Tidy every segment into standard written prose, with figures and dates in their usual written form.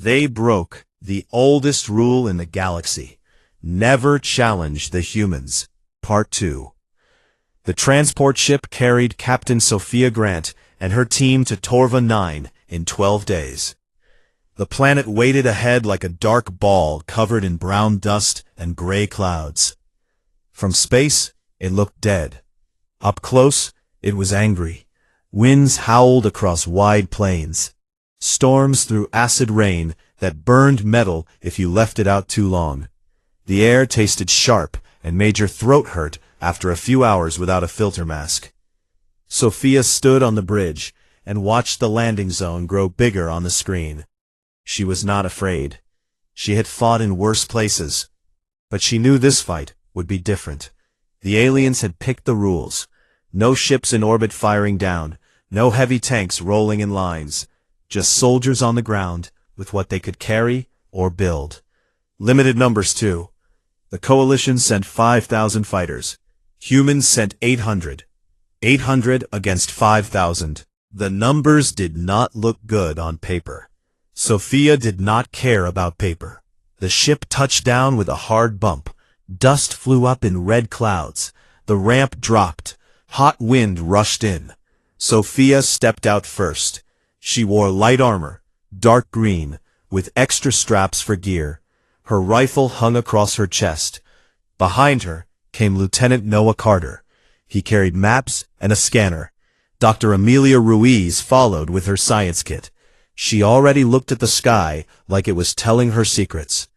They broke the oldest rule in the galaxy: never challenge the humans. Part 2. The transport ship carried Captain Sophia Grant and her team to Torva 9 in 12 days. The planet waited ahead like a dark ball covered in brown dust and gray clouds. From space, it looked dead. Up close, it was angry. Winds howled across wide plains. Storms threw acid rain that burned metal if you left it out too long. The air tasted sharp and made your throat hurt after a few hours without a filter mask. Sophia stood on the bridge and watched the landing zone grow bigger on the screen. She was not afraid. She had fought in worse places. But she knew this fight would be different. The aliens had picked the rules. No ships in orbit firing down, no heavy tanks rolling in lines, just soldiers on the ground with what they could carry or build. Limited numbers too. The coalition sent 5,000 fighters. Humans sent 800. 800 against 5,000. The numbers did not look good on paper. Sophia did not care about paper. The ship touched down with a hard bump. Dust flew up in red clouds. The ramp dropped. Hot wind rushed in. Sophia stepped out first. She wore light armor, dark green, with extra straps for gear. Her rifle hung across her chest. Behind her came Lieutenant Noah Carter. He carried maps and a scanner. Dr. Amelia Ruiz followed with her science kit. She already looked at the sky like it was telling her secrets.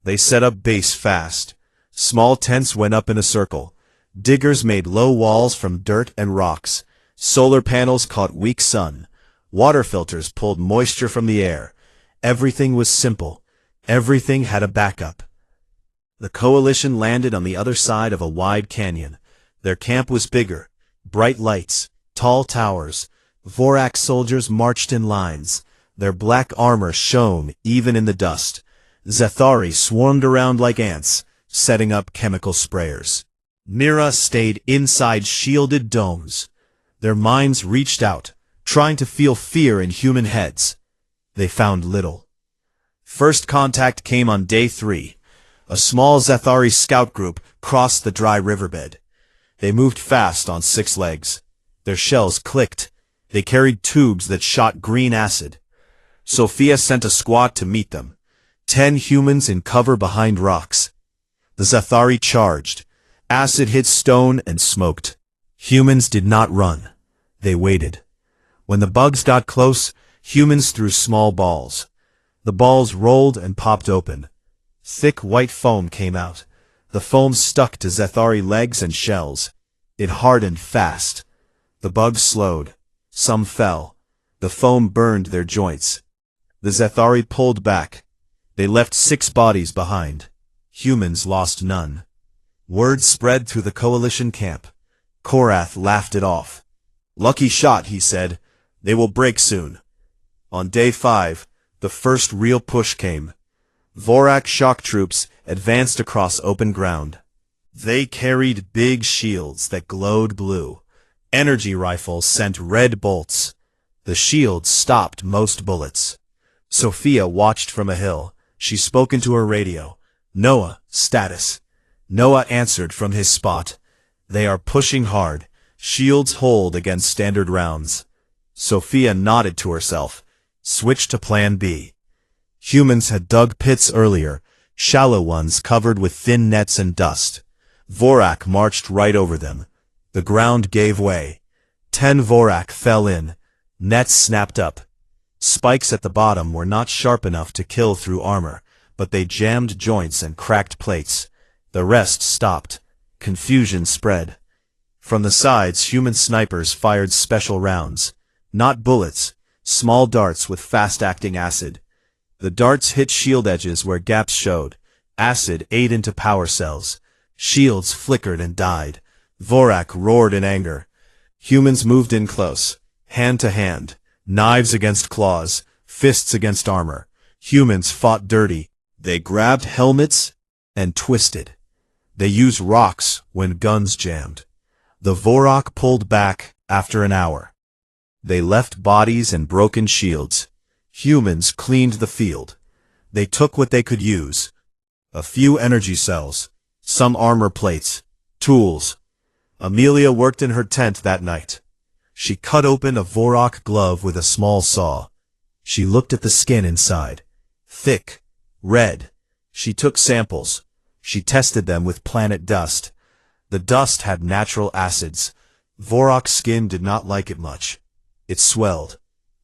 They set up base fast. Small tents went up in a circle. Diggers made low walls from dirt and rocks. Solar panels caught weak sun. Water filters pulled moisture from the air. Everything was simple. Everything had a backup. The coalition landed on the other side of a wide canyon. Their camp was bigger. Bright lights, tall towers. Vorak soldiers marched in lines. Their black armor shone even in the dust. Zethari swarmed around like ants, setting up chemical sprayers. Mira stayed inside shielded domes. Their minds reached out, trying to feel fear in human heads. They found little. First contact came on day 3. A small Zethari scout group crossed the dry riverbed. They moved fast on 6 legs. Their shells clicked. They carried tubes that shot green acid. Sophia sent a squad to meet them. 10 humans in cover behind rocks. The Zethari charged. Acid hit stone and smoked. Humans did not run. They waited. When the bugs got close, humans threw small balls. The balls rolled and popped open. Thick white foam came out. The foam stuck to Zethari legs and shells. It hardened fast. The bugs slowed. Some fell. The foam burned their joints. The Zethari pulled back. They left 6 bodies behind. Humans lost none. Word spread through the coalition camp. Korath laughed it off. "Lucky shot," he said. "They will break soon." On day 5, the first real push came. Vorak shock troops advanced across open ground. They carried big shields that glowed blue. Energy rifles sent red bolts. The shields stopped most bullets. Sophia watched from a hill. She spoke into her radio. "Noah, status." Noah answered from his spot. "They are pushing hard. Shields hold against standard rounds." Sophia nodded to herself. Switched to plan B. Humans had dug pits earlier, shallow ones covered with thin nets and dust. Vorak marched right over them. The ground gave way. 10 Vorak fell in. Nets snapped up. Spikes at the bottom were not sharp enough to kill through armor, but they jammed joints and cracked plates. The rest stopped. Confusion spread. From the sides, human snipers fired special rounds. Not bullets, small darts with fast-acting acid. The darts hit shield edges where gaps showed. Acid ate into power cells. Shields flickered and died. Vorak roared in anger. Humans moved in close, hand to hand, knives against claws, fists against armor. Humans fought dirty. They grabbed helmets and twisted. They used rocks when guns jammed. The Vorak pulled back after an hour. They left bodies and broken shields. Humans cleaned the field. They took what they could use. A few energy cells, some armor plates, tools. Amelia worked in her tent that night. She cut open a Vorok glove with a small saw. She looked at the skin inside. Thick, red. She took samples. She tested them with planet dust. The dust had natural acids. Vorok's skin did not like it much. It swelled.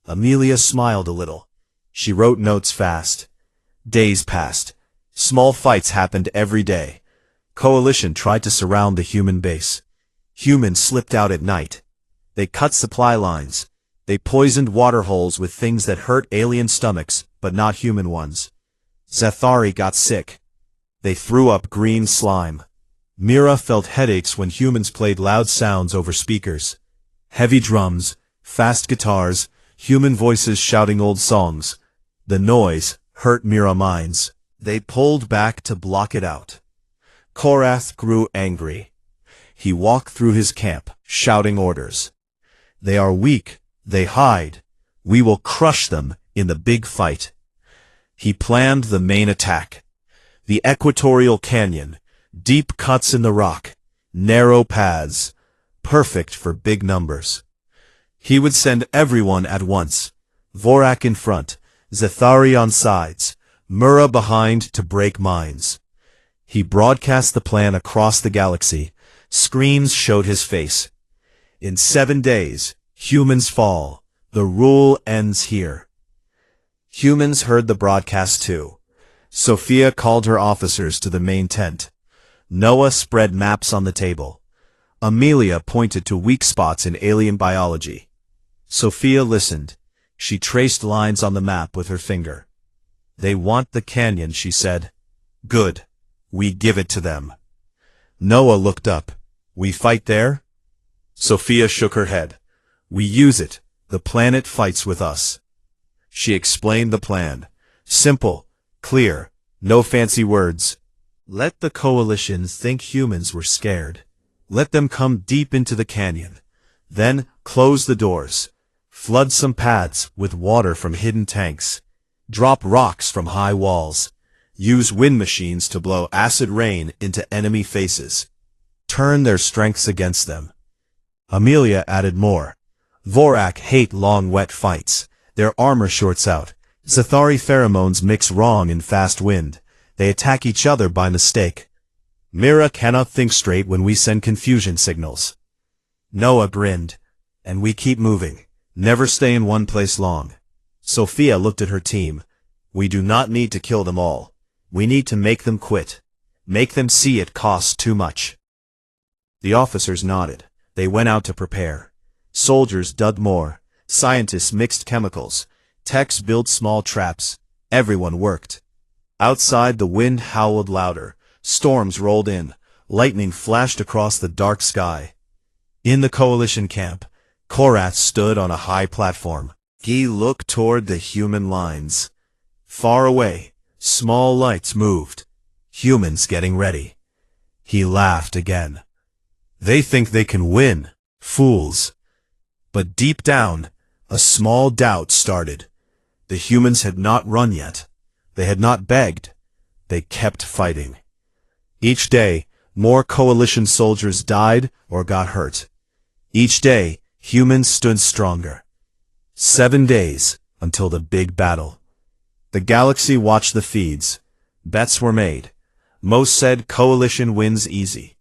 Amelia smiled a little. She wrote notes fast. Days passed. Small fights happened every day. Coalition tried to surround the human base. Humans slipped out at night. They cut supply lines. They poisoned water holes with things that hurt alien stomachs, but not human ones. Zathari got sick. They threw up green slime. Mira felt headaches when humans played loud sounds over speakers. Heavy drums, fast guitars, human voices shouting old songs. The noise hurt Mira minds. They pulled back to block it out. Korath grew angry. He walked through his camp, shouting orders. They are weak. They hide. We will crush them in the big fight. He planned the main attack. The equatorial canyon, deep cuts in the rock, narrow paths, perfect for big numbers. He would send everyone at once. Vorak in front, Zathari on sides, Mura behind to break minds. He broadcast the plan across the galaxy. Screens showed his face. In 7 days, humans fall. The rule ends here. Humans heard the broadcast too. Sophia called her officers to the main tent. Noah spread maps on the table. Amelia pointed to weak spots in alien biology. Sophia listened. She traced lines on the map with her finger. They want the canyon, she said. Good. We give it to them. Noah looked up. We fight there? Sophia shook her head. We use it. The planet fights with us. She explained the plan. Simple, clear, no fancy words. Let the coalition think humans were scared. Let them come deep into the canyon. Then close the doors. Flood some paths with water from hidden tanks. Drop rocks from high walls. Use wind machines to blow acid rain into enemy faces. Turn their strengths against them. Amelia added more. Vorak hate long wet fights. Their armor shorts out. Zathari pheromones mix wrong in fast wind. They attack each other by mistake. Mira cannot think straight when we send confusion signals. Noah grinned. And we keep moving. Never stay in one place long. Sophia looked at her team. We do not need to kill them all. We need to make them quit. Make them see it costs too much. The officers nodded. They went out to prepare. Soldiers dug more. Scientists mixed chemicals. Techs built small traps. Everyone worked. Outside the wind howled louder. Storms rolled in. Lightning flashed across the dark sky. In the coalition camp, Korath stood on a high platform. He looked toward the human lines. Far away, small lights moved. Humans getting ready. He laughed again. They think they can win. Fools. But deep down, a small doubt started. The humans had not run yet. They had not begged. They kept fighting. Each day, more coalition soldiers died or got hurt. Each day, humans stood stronger. 7 days until the big battle. The galaxy watched the feeds. Bets were made. Most said coalition wins easy.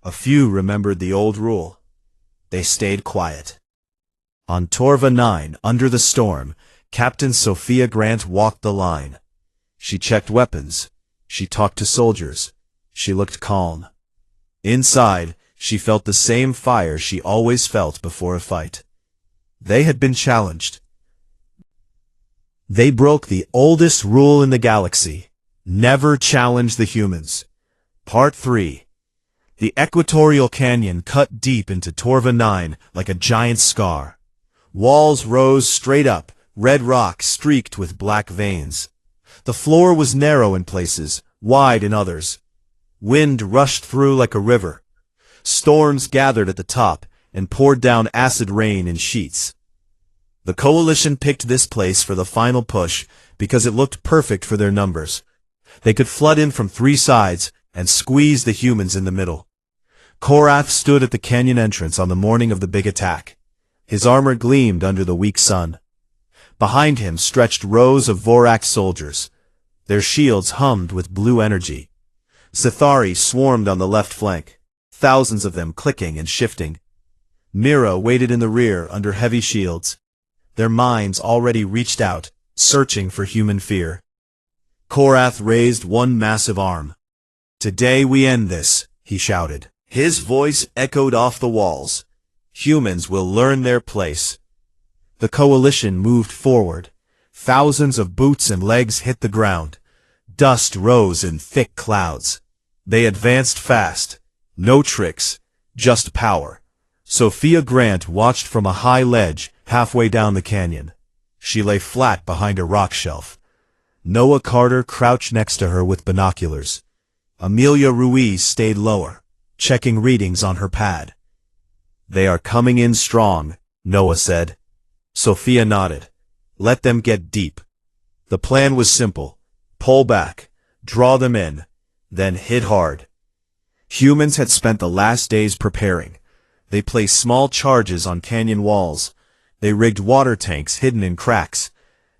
A few remembered the old rule. They stayed quiet. On Torva 9, under the storm, Captain Sophia Grant walked the line. She checked weapons. She talked to soldiers. She looked calm. Inside, she felt the same fire she always felt before a fight. They had been challenged. They broke the oldest rule in the galaxy. Never challenge the humans. Part 3. The equatorial canyon cut deep into Torva 9 like a giant scar. Walls rose straight up, red rock streaked with black veins. The floor was narrow in places, wide in others. Wind rushed through like a river. Storms gathered at the top and poured down acid rain in sheets. The coalition picked this place for the final push because it looked perfect for their numbers. They could flood in from three sides and squeeze the humans in the middle. Korath stood at the canyon entrance on the morning of the big attack. His armor gleamed under the weak sun. Behind him stretched rows of Vorak soldiers. Their shields hummed with blue energy. Sithari swarmed on the left flank, thousands of them clicking and shifting. Mira waited in the rear under heavy shields. Their minds already reached out, searching for human fear. Korath raised one massive arm. "Today we end this," he shouted. His voice echoed off the walls. Humans will learn their place. The coalition moved forward. Thousands of boots and legs hit the ground. Dust rose in thick clouds. They advanced fast. No tricks, just power. Sophia Grant watched from a high ledge halfway down the canyon. She lay flat behind a rock shelf. Noah Carter crouched next to her with binoculars. Amelia Ruiz stayed lower, checking readings on her pad. "They are coming in strong," Noah said. Sophia nodded. "Let them get deep." The plan was simple. Pull back, draw them in, then hit hard. Humans had spent the last days preparing. They placed small charges on canyon walls. They rigged water tanks hidden in cracks.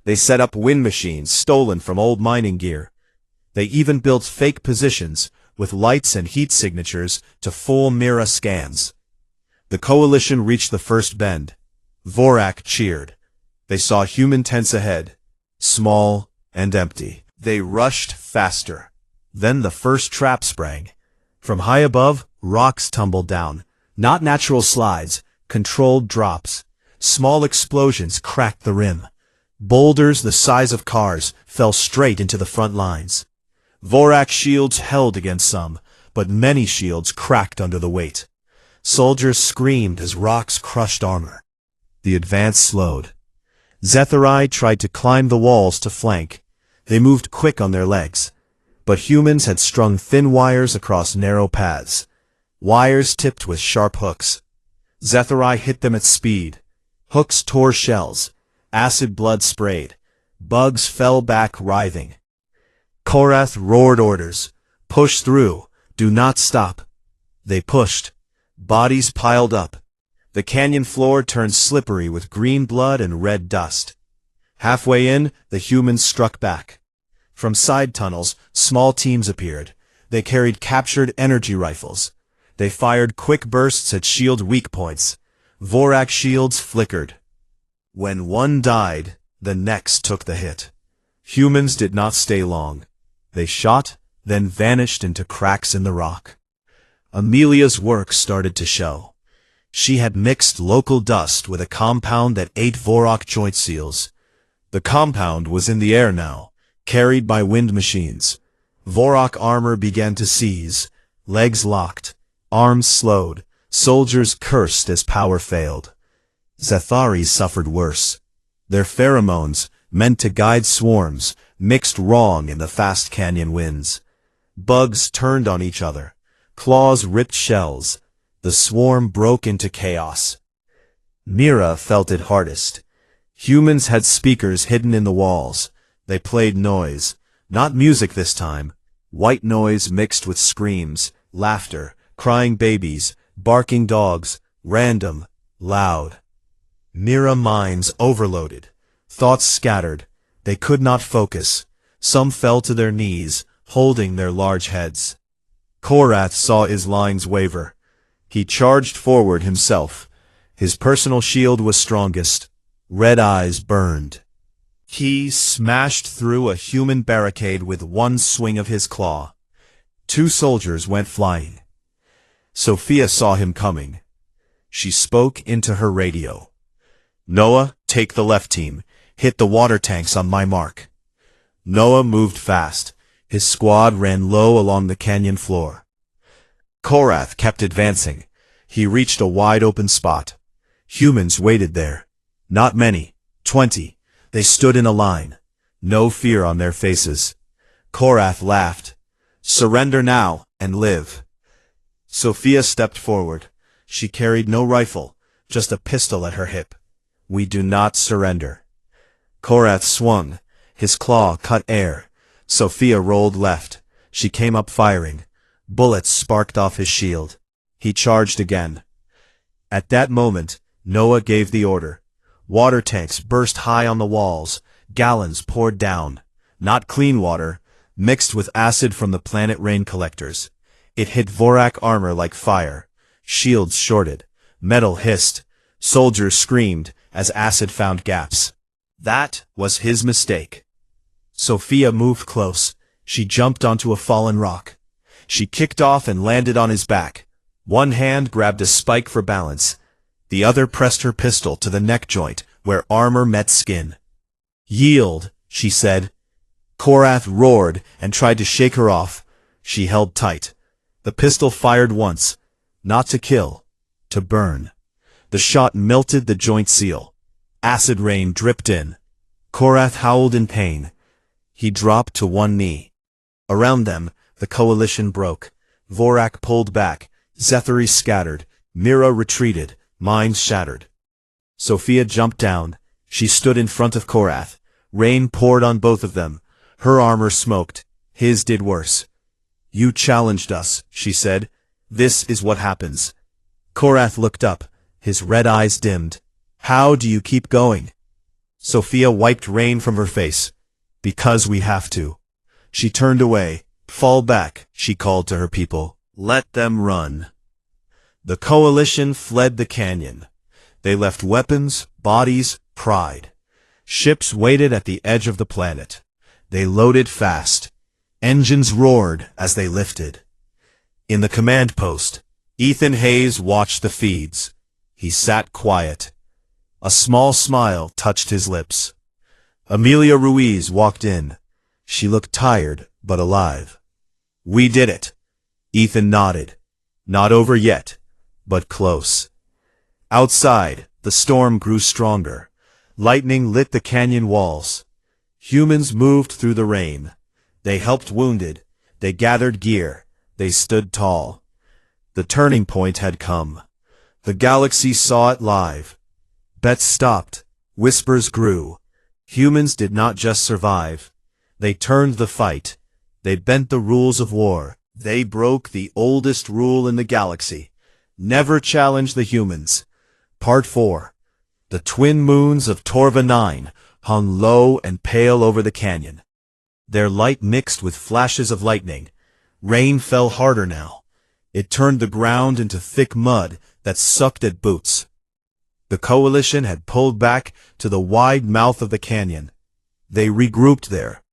They set up wind machines stolen from old mining gear. They even built fake positions with lights and heat signatures to fool Mira scans. The coalition reached the first bend. Vorak cheered. They saw human tents ahead, small and empty. They rushed faster. Then the first trap sprang. From high above, rocks tumbled down. Not natural slides, controlled drops. Small explosions cracked the rim. Boulders the size of cars fell straight into the front lines. Vorak shields held against some, but many shields cracked under the weight. Soldiers screamed as rocks crushed armor. The advance slowed. Zethari tried to climb the walls to flank. They moved quick on their legs. But humans had strung thin wires across narrow paths. Wires tipped with sharp hooks. Zethari hit them at speed. Hooks tore shells. Acid blood sprayed. Bugs fell back writhing. Korath roared orders. "Push through. Do not stop." They pushed. Bodies piled up. The canyon floor turned slippery with green blood and red dust. Halfway in, the humans struck back. From side tunnels, small teams appeared. They carried captured energy rifles. They fired quick bursts at shield weak points. Vorak shields flickered. When one died, the next took the hit. Humans did not stay long. They shot, then vanished into cracks in the rock. Amelia's work started to show. She had mixed local dust with a compound that ate Vorak joint seals. The compound was in the air now, carried by wind machines. Vorak armor began to seize, legs locked, arms slowed, soldiers cursed as power failed. Zethari suffered worse. Their pheromones, meant to guide swarms, mixed wrong in the fast canyon winds. Bugs turned on each other. Claws ripped shells. The swarm broke into chaos. Mira felt it hardest. Humans had speakers hidden in the walls. They played noise. Not music this time. White noise mixed with screams, laughter, crying babies, barking dogs, random, loud. Mira minds overloaded. Thoughts scattered. They could not focus. Some fell to their knees, holding their large heads. Korath saw his lines waver. He charged forward himself. His personal shield was strongest. Red eyes burned. He smashed through a human barricade with one swing of his claw. 2 soldiers went flying. Sophia saw him coming. She spoke into her radio. "Noah, take the left team. Hit the water tanks on my mark." Noah moved fast. His squad ran low along the canyon floor. Korath kept advancing. He reached a wide-open spot. Humans waited there. Not many. 20. They stood in a line. No fear on their faces. Korath laughed. "Surrender now and live." Sophia stepped forward. She carried no rifle, just a pistol at her hip. We do not surrender. Korath swung. His claw cut air. Sophia rolled left. She came up firing. Bullets sparked off his shield. He charged again. At that moment, Noah gave the order. Water tanks burst high on the walls. Gallons poured down. Not clean water, mixed with acid from the planet rain collectors. It hit Vorak armor like fire. Shields shorted. Metal hissed. Soldiers screamed as acid found gaps. That was his mistake. Sophia moved close. She jumped onto a fallen rock. She kicked off and landed on his back. One hand grabbed a spike for balance. The other pressed her pistol to the neck joint where armor met skin. "Yield," she said. Korath roared and tried to shake her off. She held tight. The pistol fired once. Not to kill, to burn. The shot melted the joint seal. Acid rain dripped in. Korath howled in pain. He dropped to one knee. Around them, the coalition broke. Vorak pulled back. Zethari scattered. Mira retreated, minds shattered. Sophia jumped down. She stood in front of Korath. Rain poured on both of them. Her armor smoked. His did worse. "You challenged us," she said. "This is what happens." Korath looked up. His red eyes dimmed. "How do you keep going?" Sophia wiped rain from her face. "Because we have to." She turned away. "Fall back," she called to her people. "Let them run." The coalition fled the canyon. They left weapons, bodies, pride. Ships waited at the edge of the planet. They loaded fast. Engines roared as they lifted. In the command post, Ethan Hayes watched the feeds. He sat quiet. A small smile touched his lips. Amelia Ruiz walked in. She looked tired, but alive. "We did it." Ethan nodded. "Not over yet, but close." Outside, the storm grew stronger. Lightning lit the canyon walls. Humans moved through the rain. They helped wounded. They gathered gear. They stood tall. The turning point had come. The galaxy saw it live. Bets stopped. Whispers grew. Humans did not just survive. They turned the fight. They bent the rules of war. They broke the oldest rule in the galaxy. Never challenge the humans. Part 4. The twin moons of Torva 9 hung low and pale over the canyon. Their light mixed with flashes of lightning. Rain fell harder now. It turned the ground into thick mud that sucked at boots. The coalition had pulled back to the wide mouth of the canyon. They regrouped there.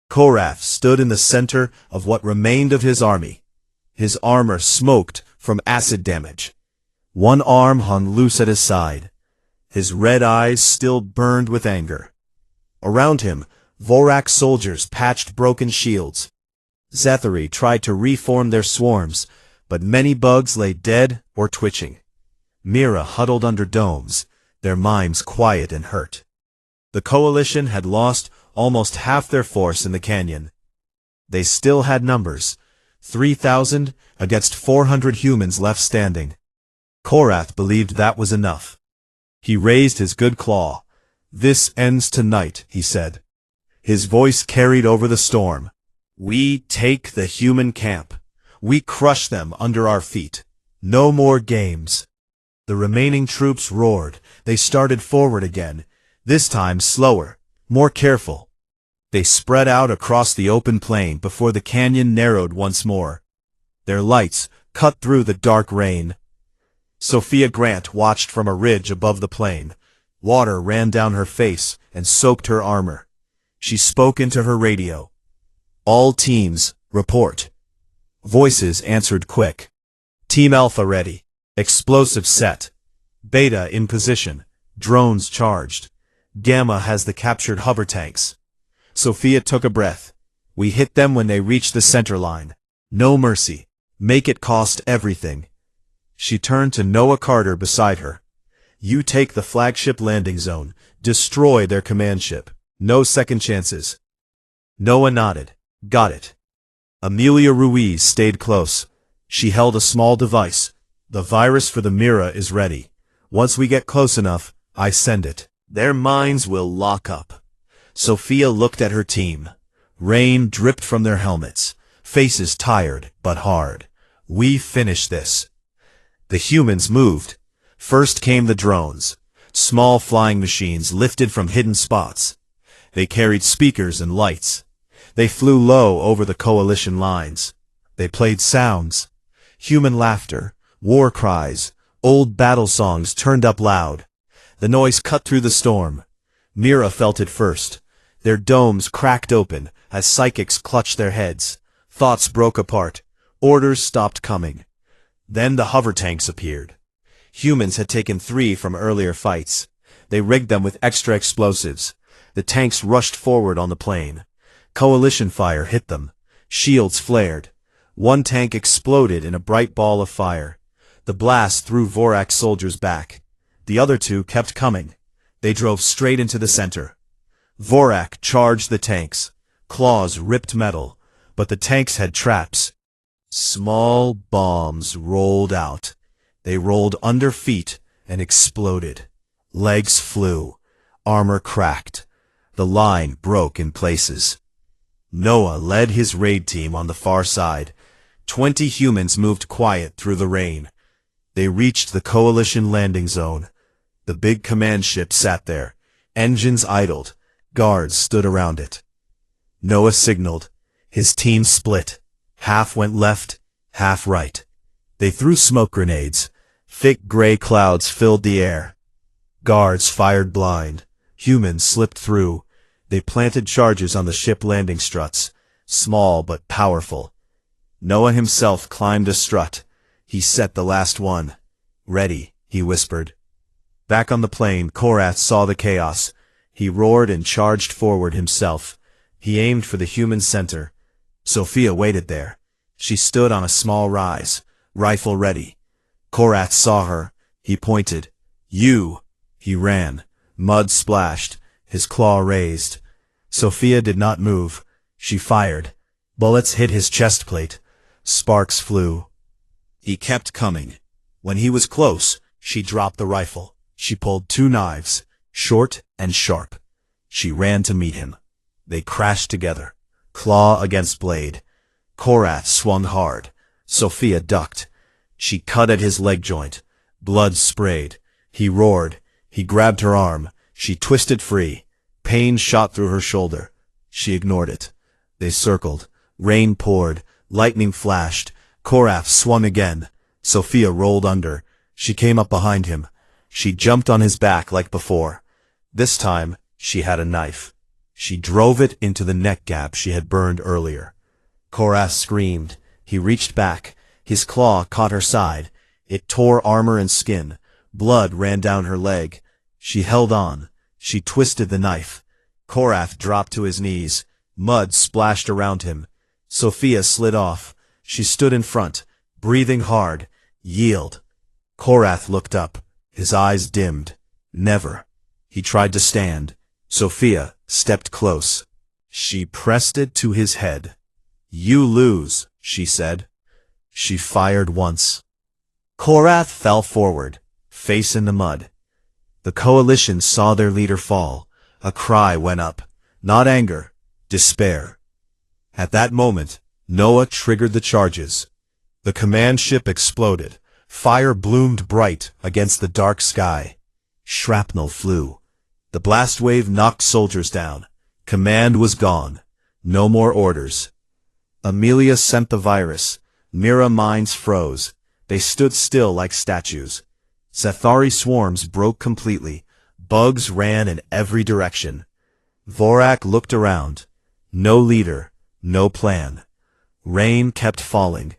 Korath stood in the center of what remained of his army. His armor smoked from acid damage. One arm hung loose at his side. His red eyes still burned with anger. Around him, Vorak soldiers patched broken shields. Zethari tried to reform their swarms, but many bugs lay dead or twitching. Mira huddled under domes, their minds quiet and hurt. The coalition had lost almost half their force in the canyon. They still had numbers, 3,000 against 400 humans left standing. Korath believed that was enough. He raised his good claw. "This ends tonight," he said. His voice carried over the storm. "We take the human camp. We crush them under our feet. No more games." The remaining troops roared. They started forward again, this time slower, more careful. They spread out across the open plain before the canyon narrowed once more. Their lights cut through the dark rain. Sophia Grant watched from a ridge above the plain. Water ran down her face and soaked her armor. She spoke into her radio. "All teams, report." Voices answered quick. "Team Alpha ready. Explosive set. Beta in position. Drones charged. Gamma has the captured hover tanks." Sophia took a breath. "We hit them when they reach the center line. No mercy. Make it cost everything." She turned to Noah Carter beside her. "You take the flagship landing zone. Destroy their command ship. No second chances." Noah nodded. "Got it." Amelia Ruiz stayed close. She held a small device. "The virus for the Mira is ready. Once we get close enough, I send it. Their minds will lock up. Sophia looked at her team. Rain dripped from their helmets, faces tired but hard. We finish this. The humans moved. First came the drones, small flying machines lifted from hidden spots. They carried speakers and lights. They flew low over the coalition lines. They played sounds. Human laughter, war cries, old battle songs turned up loud. The noise cut through the storm. Mira felt it first. Their domes cracked open as psychics clutched their heads. Thoughts broke apart. Orders stopped coming. Then the hover tanks appeared. Humans had taken 3 from earlier fights. They rigged them with extra explosives. The tanks rushed forward on the plain. Coalition fire hit them. Shields flared. One tank exploded in a bright ball of fire. The blast threw Vorak's soldiers back. The other 2 kept coming. They drove straight into the center. Vorak charged the tanks. Claws ripped metal, but the tanks had traps. Small bombs rolled out. They rolled under feet and exploded. Legs flew. Armor cracked. The line broke in places. Noah led his raid team on the far side. 20 humans moved quiet through the rain. They reached the coalition landing zone. The big command ship sat there. Engines idled. Guards stood around it. Noah signaled. His team split. Half went left, half right. They threw smoke grenades. Thick gray clouds filled the air. Guards fired blind. Humans slipped through. They planted charges on the ship landing struts, small but powerful. Noah himself climbed a strut. He set the last one. Ready, he whispered. Back on the plane, Korath saw the chaos. He roared and charged forward himself. He aimed for the human center. Sophia waited there. She stood on a small rise, rifle ready. Korath saw her. He pointed. You! He ran. Mud splashed. His claw raised. Sophia did not move. She fired. Bullets hit his chest plate. Sparks flew. He kept coming. When he was close, she dropped the rifle. She pulled 2 knives, short and sharp. She ran to meet him. They crashed together, claw against blade. Korath swung hard. Sophia ducked. She cut at his leg joint. Blood sprayed. He roared. He grabbed her arm. She twisted free. Pain shot through her shoulder. She ignored it. They circled. Rain poured. Lightning flashed. Korath swung again. Sophia rolled under. She came up behind him. She jumped on his back like before. This time, she had a knife. She drove it into the neck gap she had burned earlier. Korath screamed. He reached back. His claw caught her side. It tore armor and skin. Blood ran down her leg. She held on. She twisted the knife. Korath dropped to his knees. Mud splashed around him. Sophia slid off. She stood in front, breathing hard. Yield. Korath looked up. His eyes dimmed. Never. He tried to stand. Sophia stepped close. She pressed it to his head. You lose, she said. She fired once. Korath fell forward, face in the mud. The coalition saw their leader fall. A cry went up. Not anger, despair. At that moment, Noah triggered the charges. The command ship exploded. Fire bloomed bright against the dark sky. Shrapnel flew. The blast wave knocked soldiers down. Command was gone. No more orders. Amelia sent the virus. Mira minds froze. They stood still like statues. Zathari swarms broke completely. Bugs ran in every direction. Vorak looked around. No leader, no plan. Rain kept falling.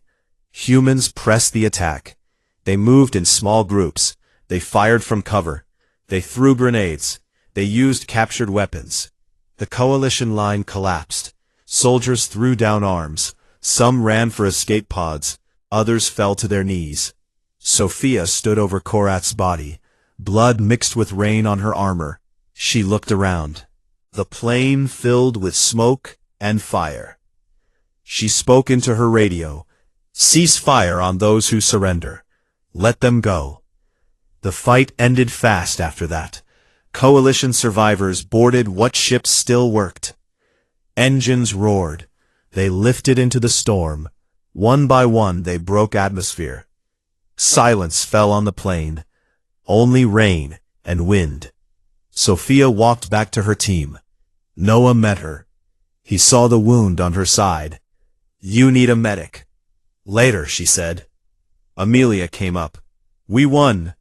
Humans pressed the attack. They moved in small groups. They fired from cover. They threw grenades. They used captured weapons. The coalition line collapsed. Soldiers threw down arms. Some ran for escape pods. Others fell to their knees. Sophia stood over Korath's body. Blood mixed with rain on her armor. She looked around. The plain filled with smoke and fire. She spoke into her radio. Cease fire on those who surrender. Let them go. The fight ended fast after that. Coalition survivors boarded what ships still worked. Engines roared. They lifted into the storm. One by one they broke atmosphere. Silence fell on the plain. Only rain and wind. Sophia walked back to her team. Noah met her. He saw the wound on her side. "You need a medic." "Later," she said. Amelia came up. "We won."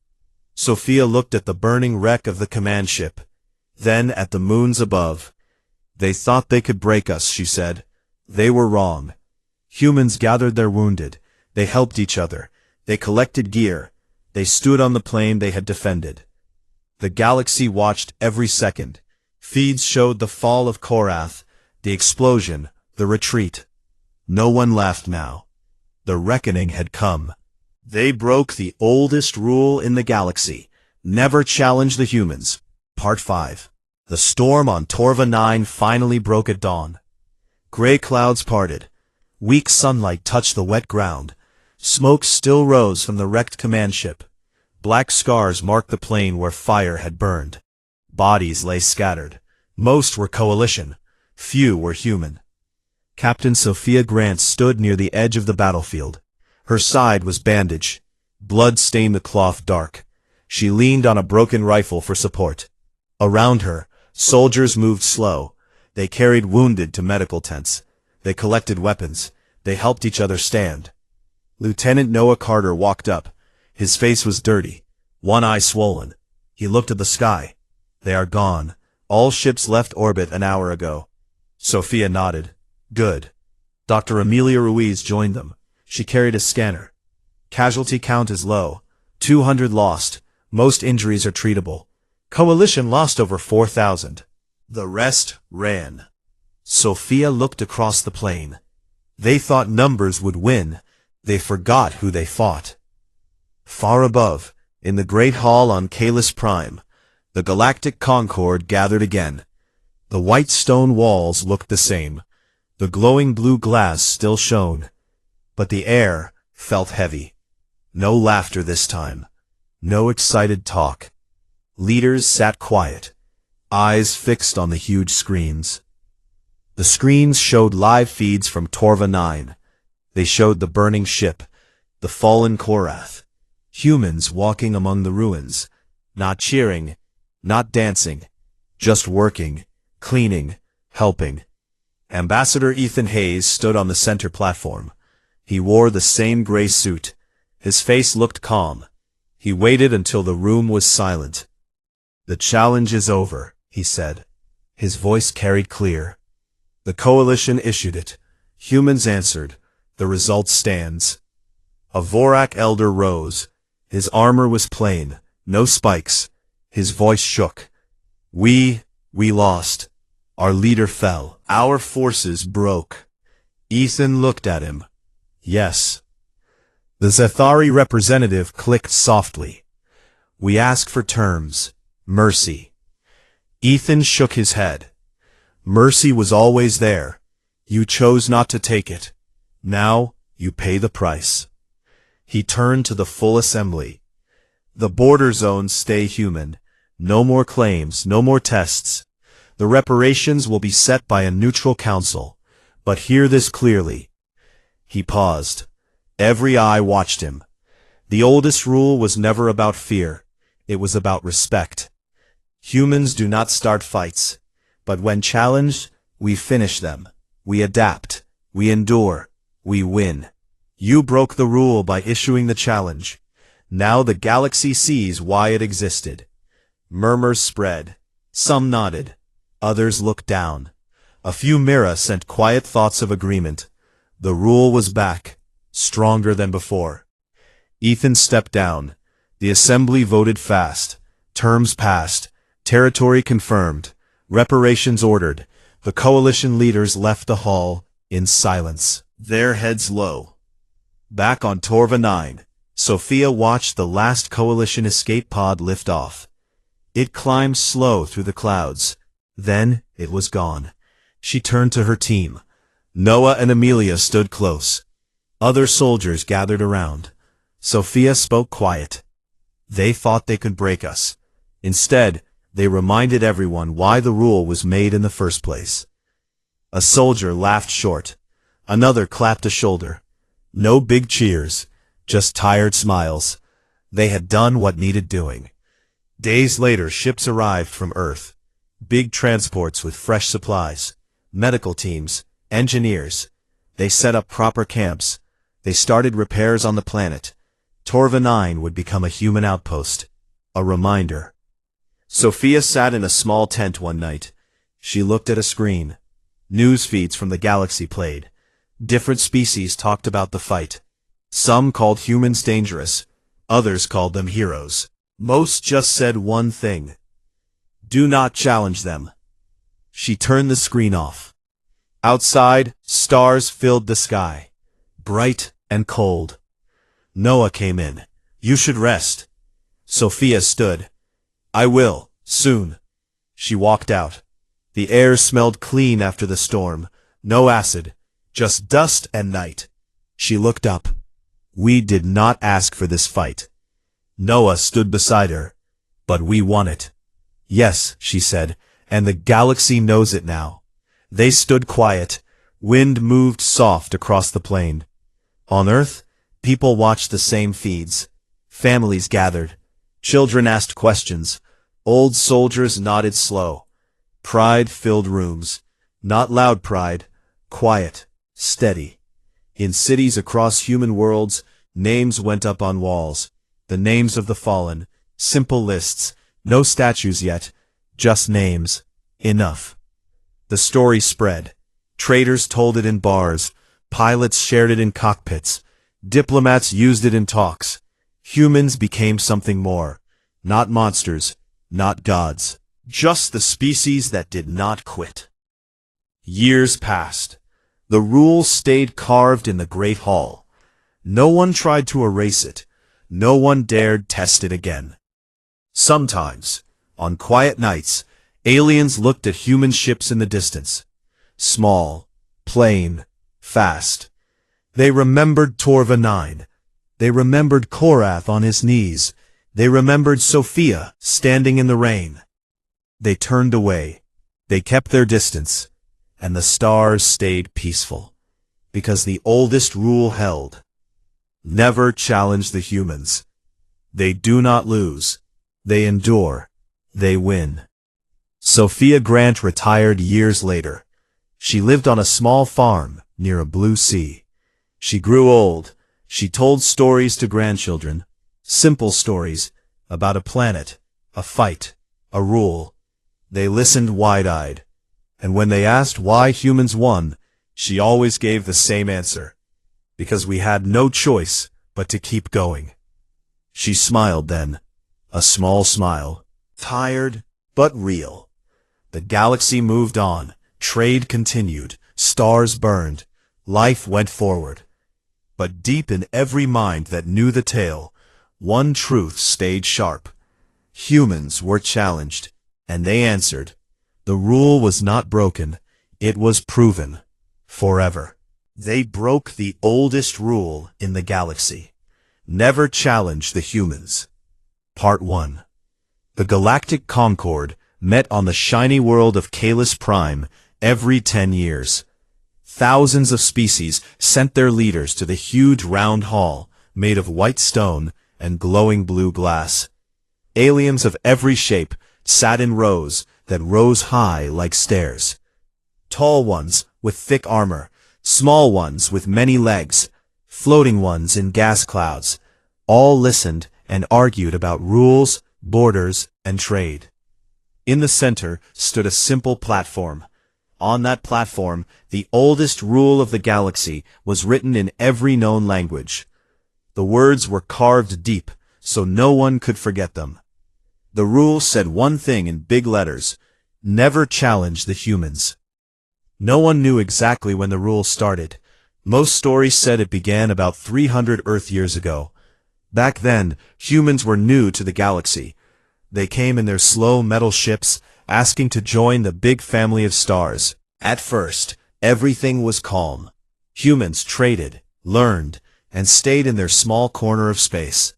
Sophia looked at the burning wreck of the command ship, then at the moons above. "They thought they could break us," she said. "They were wrong." Humans gathered their wounded. They helped each other. They collected gear. They stood on the plane they had defended. The galaxy watched every second. Feeds showed the fall of Korath, the explosion, the retreat. No one laughed now. The reckoning had come. They broke the oldest rule in the galaxy: never challenge the humans. Part 5. The storm on Torva 9 finally broke at dawn. Gray clouds parted. Weak sunlight touched the wet ground. Smoke still rose from the wrecked command ship. Black scars marked the plain where fire had burned. Bodies lay scattered. Most were coalition. Few were human. Captain Sophia Grant stood near the edge of the battlefield. Her side was bandaged. Blood stained the cloth dark. She leaned on a broken rifle for support. Around her, soldiers moved slow. They carried wounded to medical tents. They collected weapons. They helped each other stand. Lieutenant Noah Carter walked up. His face was dirty, one eye swollen. He looked at the sky. "They are gone. All ships left orbit an hour ago." Sophia nodded. "Good." Dr. Amelia Ruiz joined them. She carried a scanner. "Casualty count is low. 200 lost. Most injuries are treatable. Coalition lost over 4,000. The rest ran." Sophia looked across the plain. They thought numbers would win. They forgot who they fought. Far above, in the great hall on Kalis Prime, the Galactic Concord gathered again. The white stone walls looked the same. The glowing blue glass still shone. But the air felt heavy. No laughter this time. No excited talk. Leaders sat quiet, eyes fixed on the huge screens. The screens showed live feeds from Torva 9. They showed the burning ship, the fallen Korath, humans walking among the ruins, not cheering, not dancing, just working, cleaning, helping. Ambassador Ethan Hayes stood on the center platform. He wore the same gray suit. His face looked calm. He waited until the room was silent. "The challenge is over," he said. His voice carried clear. The coalition issued it. Humans answered. The result stands. A Vorak elder rose. His armor was plain, no spikes. His voice shook. We lost. Our leader fell. Our forces broke." Ethan looked at him. "Yes." The Zethari representative clicked softly. "We ask for terms. Mercy." Ethan shook his head. "Mercy was always there. You chose not to take it. Now, you pay the price." He turned to the full assembly. "The border zones stay human. No more claims, no more tests. The reparations will be set by a neutral council. But hear this clearly." He paused. Every eye watched him. The oldest rule was never about fear. It was about respect. Humans do not start fights. But when challenged, we finish them. We adapt. We endure. We win. You broke the rule by issuing the challenge. Now the galaxy sees why it existed. Murmurs spread. Some nodded. Others looked down. A few Mira sent quiet thoughts of agreement. The rule was back, stronger than before. Ethan stepped down. The assembly voted fast. Terms passed. Territory confirmed. Reparations ordered. The coalition leaders left the hall in silence, their heads low. Back on Torva 9, Sophia watched the last coalition escape pod lift off. It climbed slow through the clouds. Then it was gone. She turned to her team. Noah and Amelia stood close. Other soldiers gathered around. Sophia spoke quiet. "They thought they could break us. Instead, They reminded everyone why the rule was made in the first place. A soldier laughed short. Another clapped a shoulder. No big cheers, just tired smiles. They had done what needed doing. Days later, ships arrived from Earth. Big transports with fresh supplies. Medical teams, engineers. They set up proper camps. They started repairs on the planet. Torva 9 would become a human outpost. A reminder. Sophia sat in a small tent one night. She looked at a screen. News feeds from the galaxy played. Different species talked about the fight. Some called humans dangerous. Others called them heroes. Most just said one thing. Do not challenge them. She turned the screen off. Outside, stars filled the sky. Bright and cold. Noah came in. You should rest. Sophia stood. I will, soon. She walked out. The air smelled clean after the storm. No acid, just dust and night. She looked up. We did not ask for this fight. Noah stood beside her. But we won it. Yes, she said, and the galaxy knows it now. They stood quiet. Wind moved soft across the plain. On Earth, people watched the same feeds. Families gathered. Children asked questions. Old soldiers nodded slow. Pride filled rooms. Not loud pride. Quiet. Steady. In cities across human worlds, names went up on walls. The names of the fallen. Simple lists. No statues yet. Just names. Enough. The story spread. Traders told it in bars. Pilots shared it in cockpits. Diplomats used it in talks. Humans became something more. Not monsters. Not gods. Just the species that did not quit. Years passed. The rule stayed carved in the Great Hall. No one tried to erase it. No one dared test it again. Sometimes, on quiet nights, aliens looked at human ships in the distance. Small, plain, fast. They remembered Torva 9. They remembered Korath on his knees. They remembered Sophia standing in the rain. They turned away. They kept their distance. And the stars stayed peaceful. Because the oldest rule held. Never challenge the humans. They do not lose. They endure. They win. Sophia Grant retired years later. She lived on a small farm near a blue sea. She grew old. She told stories to grandchildren. Simple stories about a planet, a fight, a rule. They listened wide-eyed. And when they asked why humans won, she always gave the same answer. Because we had no choice but to keep going. She smiled then. A small smile. Tired, but real. The galaxy moved on. Trade continued. Stars burned. Life went forward. But deep in every mind that knew the tale, one truth stayed sharp. Humans were challenged, and they answered. The rule was not broken. It was proven. Forever. They broke the oldest rule in the galaxy. Never challenge the humans. Part 1. The Galactic Concord met on the shiny world of Kalis Prime every 10 years. Thousands of species sent their leaders to the huge round hall made of white stone and glowing blue glass. Aliens of every shape sat in rows that rose high like stairs. Tall ones with thick armor, small ones with many legs, floating ones in gas clouds, all listened and argued about rules, borders, and trade. In the center stood a simple platform. On that platform, the oldest rule of the galaxy was written in every known language. The words were carved deep, so no one could forget them. The rule said one thing in big letters: never challenge the humans. No one knew exactly when the rule started. Most stories said it began about 300 Earth years ago. Back then, humans were new to the galaxy. They came in their slow metal ships, asking to join the big family of stars. At first, everything was calm. Humans traded, learned, and stayed in their small corner of space.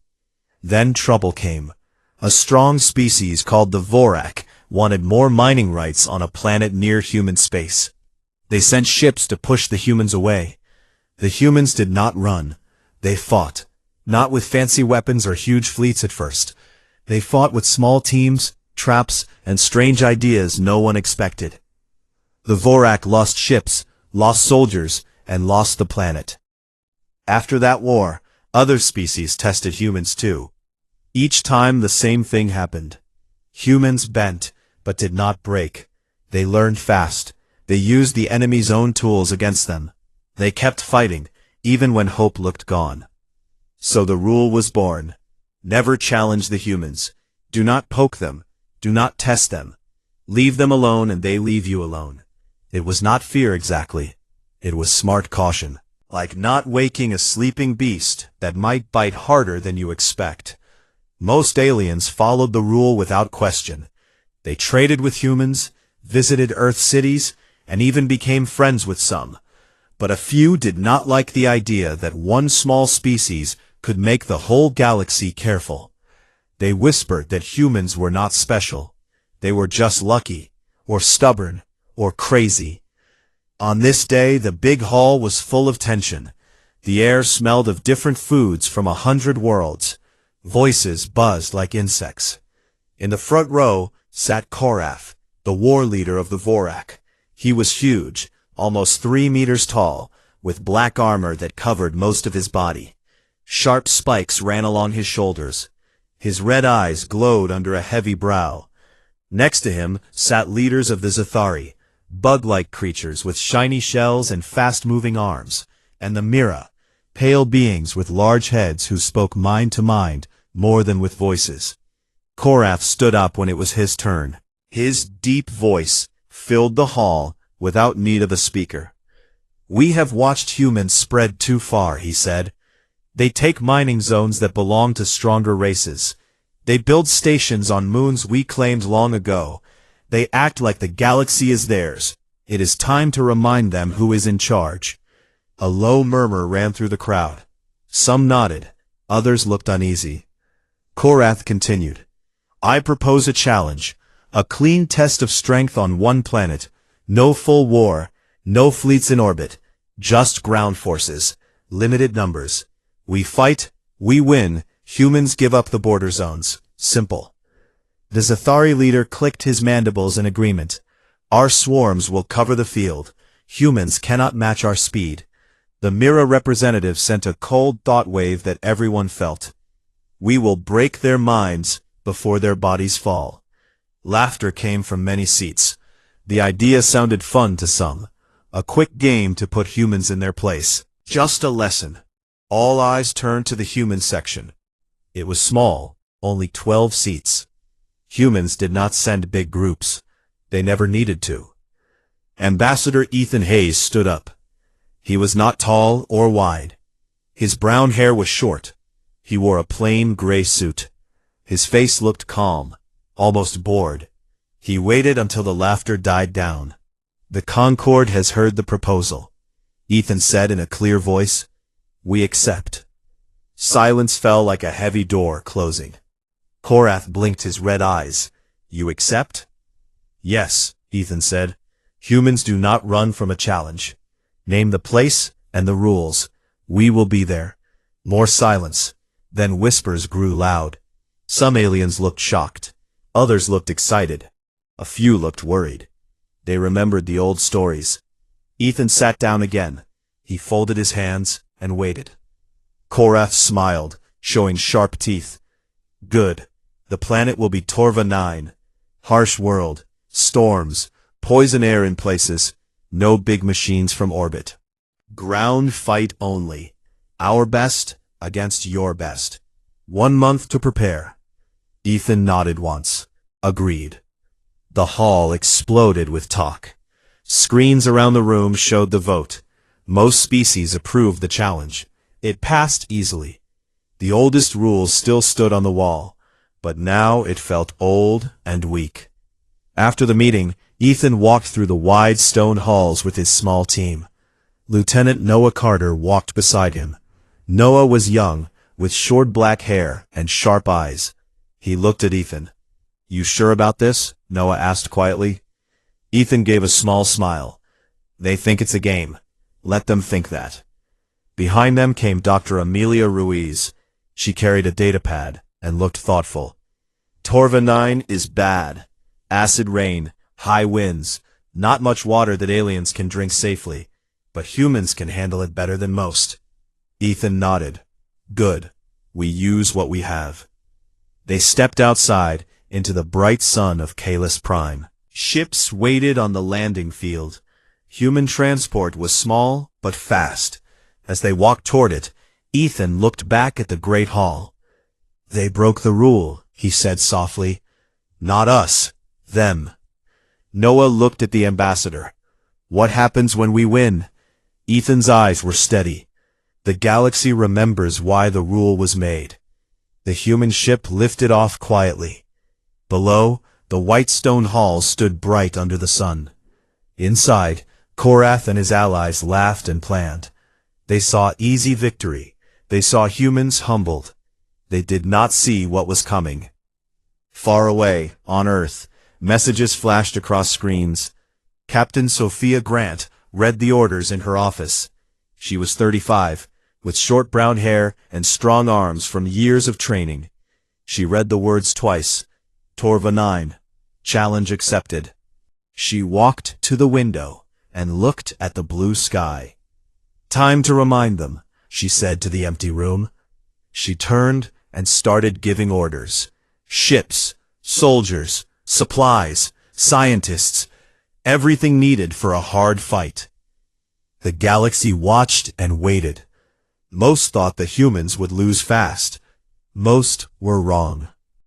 Then trouble came. A strong species called the Vorak wanted more mining rights on a planet near human space. They sent ships to push the humans away. The humans did not run. They fought. Not with fancy weapons or huge fleets at first. They fought with small teams, traps, and strange ideas no one expected. The Vorak lost ships, lost soldiers, and lost the planet. After that war, other species tested humans too. Each time the same thing happened. Humans bent, but did not break. They learned fast. They used the enemy's own tools against them. They kept fighting, even when hope looked gone. So the rule was born. Never challenge the humans. Do not poke them. Do not test them. Leave them alone and they leave you alone. It was not fear exactly. It was smart caution. Like not waking a sleeping beast that might bite harder than you expect. Most aliens followed the rule without question. They traded with humans, visited Earth cities, and even became friends with some. But a few did not like the idea that one small species could make the whole galaxy careful. They whispered that humans were not special. They were just lucky, or stubborn, or crazy. On this day, the big hall was full of tension. The air smelled of different foods from 100 worlds. Voices buzzed like insects. In the front row sat Korath, the war leader of the Vorak. He was huge, almost 3 meters tall, with black armor that covered most of his body. Sharp spikes ran along his shoulders. His red eyes glowed under a heavy brow. Next to him sat leaders of the Zathari, bug-like creatures with shiny shells and fast-moving arms, and the Mira, pale beings with large heads who spoke mind to mind more than with voices. Korath stood up when it was his turn. His deep voice filled the hall without need of a speaker. "We have watched humans spread too far," he said. "They take mining zones that belong to stronger races. They build stations on moons we claimed long ago. They act like the galaxy is theirs. It is time to remind them who is in charge." A low murmur ran through the crowd. Some nodded. Others looked uneasy. Korath continued. "I propose a challenge. A clean test of strength on one planet. No full war. No fleets in orbit. Just ground forces. Limited numbers. We fight. We win. Humans give up the border zones. Simple." The Zathari leader clicked his mandibles in agreement. "Our swarms will cover the field. Humans cannot match our speed." The Mira representative sent a cold thought wave that everyone felt. "We will break their minds before their bodies fall." Laughter came from many seats. The idea sounded fun to some. A quick game to put humans in their place. Just a lesson. All eyes turned to the human section. It was small, only 12 seats. Humans did not send big groups. They never needed to. Ambassador Ethan Hayes stood up. He was not tall or wide. His brown hair was short. He wore a plain gray suit. His face looked calm, almost bored. He waited until the laughter died down. "The Concord has heard the proposal," Ethan said in a clear voice. "We accept." Silence fell like a heavy door closing. Korath blinked his red eyes. "You accept?" "Yes," Ethan said. "Humans do not run from a challenge. Name the place and the rules. We will be there." More silence. Then whispers grew loud. Some aliens looked shocked. Others looked excited. A few looked worried. They remembered the old stories. Ethan sat down again. He folded his hands and waited. Korath smiled, showing sharp teeth. "Good. The planet will be Torva 9. Harsh world. Storms. Poison air in places. No big machines from orbit. Ground fight only. Our best against your best. 1 month to prepare." Ethan nodded once. Agreed. The hall exploded with talk. Screens around the room showed the vote. Most species approved the challenge. It passed easily. The oldest rules still stood on the wall, but now it felt old and weak. After the meeting, Ethan walked through the wide stone halls with his small team. Lieutenant Noah Carter walked beside him. Noah was young, with short black hair and sharp eyes. He looked at Ethan. "You sure about this?" Noah asked quietly. Ethan gave a small smile. They think it's a game. Let them think that. Behind them came Dr. Amelia Ruiz. She carried a datapad and looked thoughtful. Torva 9 is bad. Acid rain, high winds, not much water that aliens can drink safely, but humans can handle it better than most. Ethan nodded. Good. We use what we have. They stepped outside into the bright sun of Kalis Prime. Ships waited on the landing field. Human transport was small but fast. As they walked toward it, Ethan looked back at the Great Hall. They broke the rule, he said softly. Not us, them. Noah looked at the ambassador. What happens when we win? Ethan's eyes were steady. The galaxy remembers why the rule was made. The human ship lifted off quietly. Below, the white stone hall stood bright under the sun. Inside, Korath and his allies laughed and planned. They saw easy victory. They saw humans humbled. They did not see what was coming. Far away, on Earth, messages flashed across screens. Captain Sophia Grant read the orders in her office. She was 35, with short brown hair and strong arms from years of training. She read the words twice. Torva 9. Challenge accepted. She walked to the window and looked at the blue sky. Time to remind them, she said to the empty room. She turned and started giving orders. Ships, soldiers, supplies, scientists, everything needed for a hard fight. The galaxy watched and waited. Most thought the humans would lose fast. Most were wrong.